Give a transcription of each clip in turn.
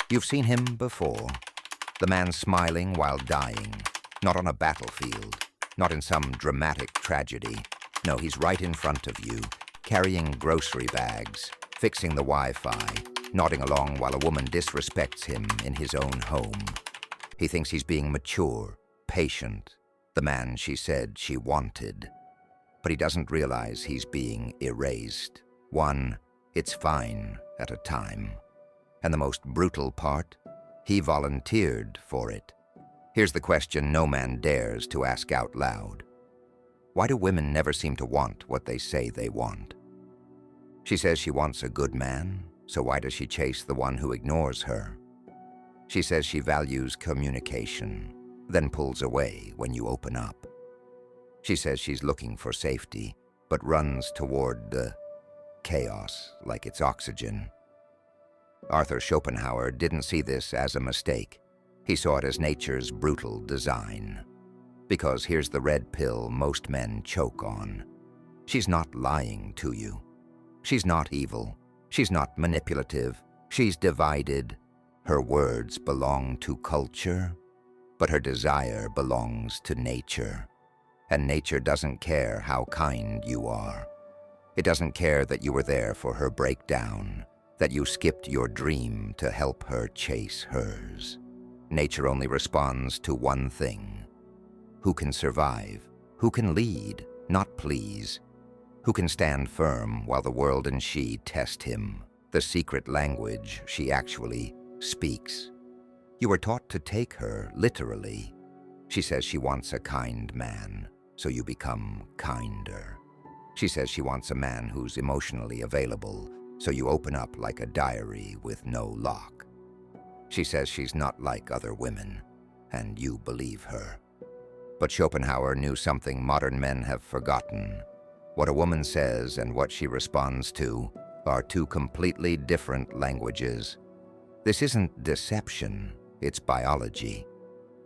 You've seen him before. The man smiling while dying, not on a battlefield, not in some dramatic tragedy. No, he's right in front of you, carrying grocery bags, fixing the Wi-Fi, nodding along while a woman disrespects him in his own home. He thinks he's being mature, patient, the man she said she wanted. But he doesn't realize he's being erased. One, it's fine at a time. And the most brutal part, he volunteered for it. Here's the question no man dares to ask out loud. Why do women never seem to want what they say they want? She says she wants a good man, so why does she chase the one who ignores her? She says she values communication, then pulls away when you open up. She says she's looking for safety, but runs toward the chaos like it's oxygen. Arthur Schopenhauer didn't see this as a mistake. He saw it as nature's brutal design. Because here's the red pill most men choke on. She's not lying to you. She's not evil. She's not manipulative. She's divided. Her words belong to culture, but her desire belongs to nature. And nature doesn't care how kind you are. It doesn't care that you were there for her breakdown, that you skipped your dream to help her chase hers. Nature only responds to one thing. Who can survive? Who can lead, not please? Who can stand firm while the world and she test him, the secret language she actually speaks? You were taught to take her literally. She says she wants a kind man, so you become kinder. She says she wants a man who's emotionally available, so you open up like a diary with no lock. She says she's not like other women, and you believe her. But Schopenhauer knew something modern men have forgotten. What a woman says and what she responds to are two completely different languages. This isn't deception, it's biology.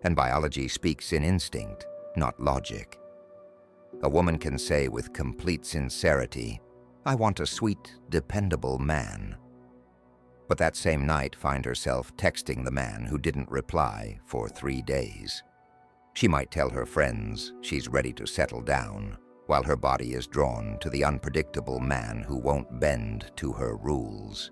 And biology speaks in instinct, not logic. A woman can say with complete sincerity, I want a sweet, dependable man. But that same night find herself texting the man who didn't reply for 3 days. She might tell her friends she's ready to settle down, while her body is drawn to the unpredictable man who won't bend to her rules.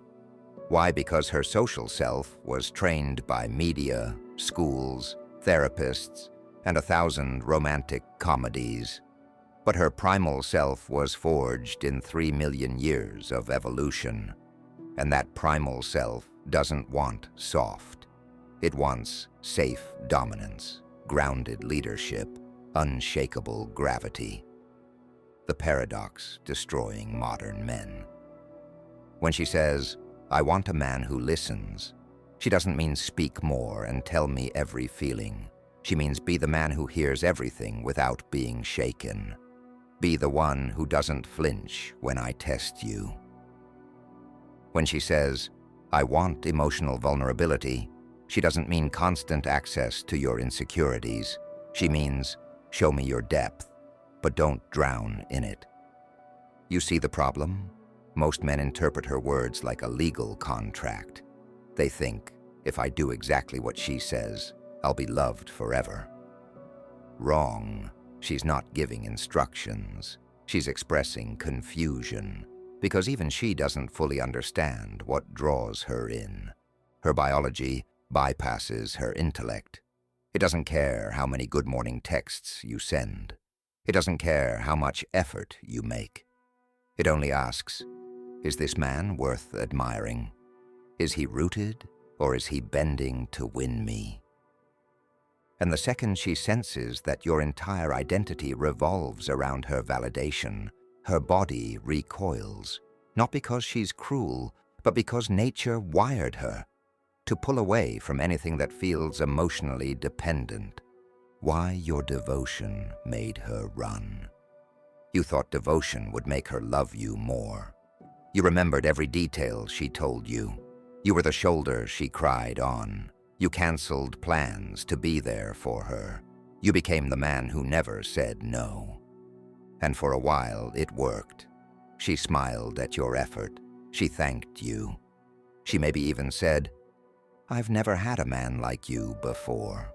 Why? Because her social self was trained by media, schools, therapists, and 1,000 romantic comedies. But her primal self was forged in 3 million years of evolution. And that primal self doesn't want soft. It wants safe dominance, grounded leadership, unshakable gravity. The paradox destroying modern men. When she says, I want a man who listens, she doesn't mean speak more and tell me every feeling. She means be the man who hears everything without being shaken. Be the one who doesn't flinch when I test you. When she says, I want emotional vulnerability, she doesn't mean constant access to your insecurities. She means, show me your depth, but don't drown in it. You see the problem? Most men interpret her words like a legal contract. They think, if I do exactly what she says, I'll be loved forever. Wrong. She's not giving instructions. She's expressing confusion, because even she doesn't fully understand what draws her in. Her biology bypasses her intellect. It doesn't care how many good morning texts you send. It doesn't care how much effort you make. It only asks, is this man worth admiring? Is he rooted, or is he bending to win me? And the second she senses that your entire identity revolves around her validation, her body recoils, not because she's cruel, but because nature wired her to pull away from anything that feels emotionally dependent. Why your devotion made her run. You thought devotion would make her love you more. You remembered every detail she told you. You were the shoulder she cried on. You canceled plans to be there for her. You became the man who never said no. And for a while, it worked. She smiled at your effort. She thanked you. She maybe even said, "I've never had a man like you before."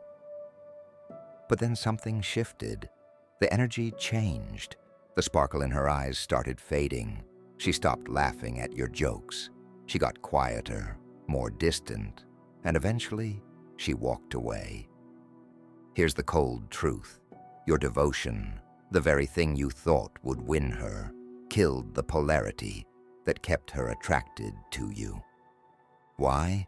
But then something shifted. The energy changed. The sparkle in her eyes started fading. She stopped laughing at your jokes. She got quieter, more distant, and eventually she walked away. Here's the cold truth. Your devotion, the very thing you thought would win her, killed the polarity that kept her attracted to you. Why?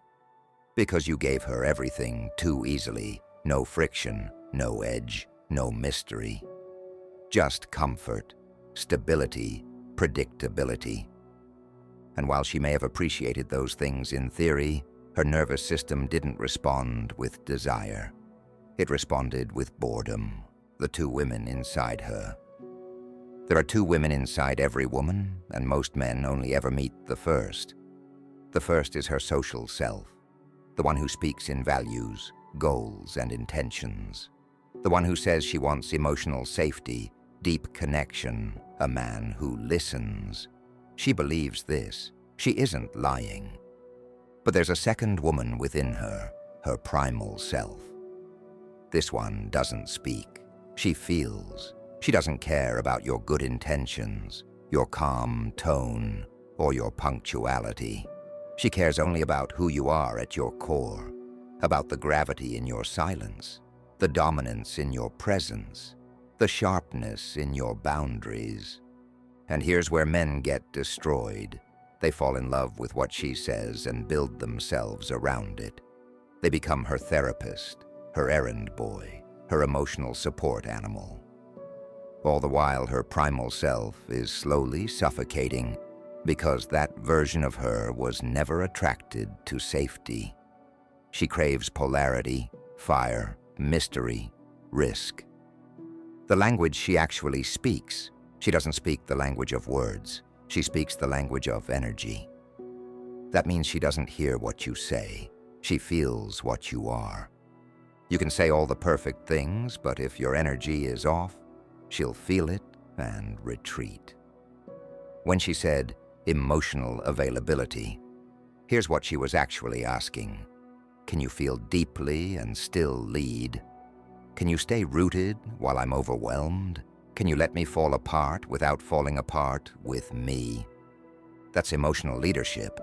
Because you gave her everything too easily. No friction, no edge, no mystery. Just comfort, stability, predictability. And while she may have appreciated those things in theory, her nervous system didn't respond with desire. It responded with boredom, the two women inside her. There are two women inside every woman, and most men only ever meet the first. The first is her social self, the one who speaks in values, goals, and intentions. The one who says she wants emotional safety, deep connection, a man who listens. She believes this. She isn't lying. But there's a second woman within her, her primal self. This one doesn't speak. She feels. She doesn't care about your good intentions, your calm tone, or your punctuality. She cares only about who you are at your core, about the gravity in your silence, the dominance in your presence, the sharpness in your boundaries. And here's where men get destroyed. They fall in love with what she says and build themselves around it. They become her therapist, her errand boy, her emotional support animal. All the while, her primal self is slowly suffocating because that version of her was never attracted to safety. She craves polarity, fire, mystery, risk. The language she actually speaks, she doesn't speak the language of words. She speaks the language of energy. That means she doesn't hear what you say. She feels what you are. You can say all the perfect things, but if your energy is off, she'll feel it and retreat. When she said emotional availability, here's what she was actually asking. Can you feel deeply and still lead? Can you stay rooted while I'm overwhelmed? Can you let me fall apart without falling apart with me? That's emotional leadership,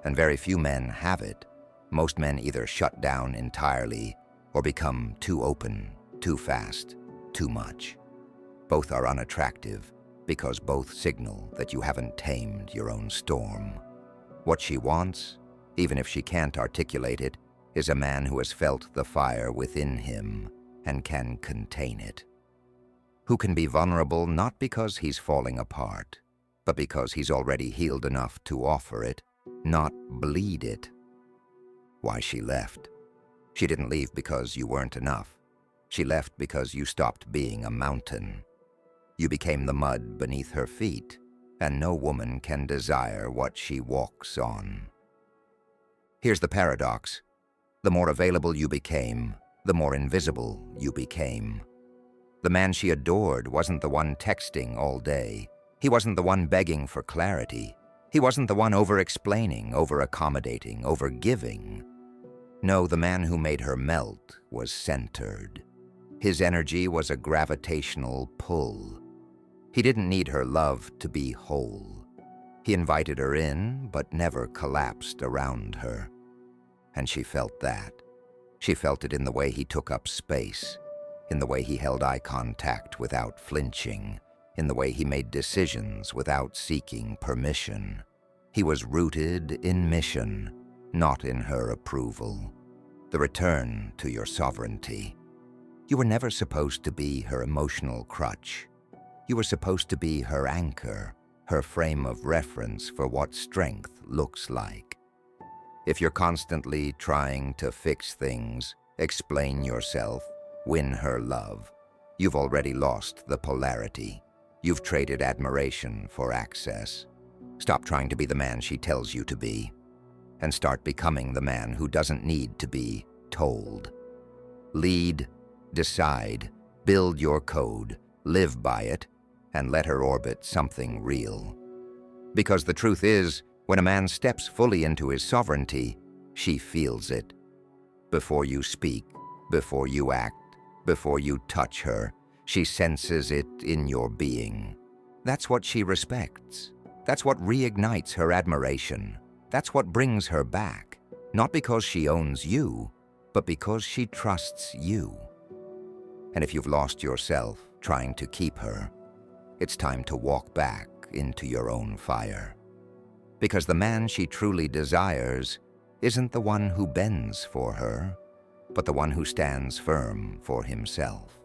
and very few men have it. Most men either shut down entirely or become too open, too fast, too much. Both are unattractive because both signal that you haven't tamed your own storm. What she wants, even if she can't articulate it, is a man who has felt the fire within him and can contain it. Who can be vulnerable not because he's falling apart, but because he's already healed enough to offer it, not bleed it. Why she left? She didn't leave because you weren't enough. She left because you stopped being a mountain. You became the mud beneath her feet, and no woman can desire what she walks on. Here's the paradox. The more available you became, the more invisible you became. The man she adored wasn't the one texting all day. He wasn't the one begging for clarity. He wasn't the one over-explaining, over-accommodating, over-giving. No, the man who made her melt was centered. His energy was a gravitational pull. He didn't need her love to be whole. He invited her in, but never collapsed around her. And she felt that. She felt it in the way he took up space, in the way he held eye contact without flinching, in the way he made decisions without seeking permission. He was rooted in mission, not in her approval. The return to your sovereignty. You were never supposed to be her emotional crutch. You were supposed to be her anchor, her frame of reference for what strength looks like. If you're constantly trying to fix things, explain yourself, win her love, you've already lost the polarity. You've traded admiration for access. Stop trying to be the man she tells you to be, and start becoming the man who doesn't need to be told. Lead, decide, build your code, live by it, and let her orbit something real. Because the truth is, when a man steps fully into his sovereignty, she feels it. Before you speak, before you act, before you touch her, she senses it in your being. That's what she respects. That's what reignites her admiration. That's what brings her back. Not because she owns you, but because she trusts you. And if you've lost yourself trying to keep her, it's time to walk back into your own fire. Because the man she truly desires isn't the one who bends for her, but the one who stands firm for himself.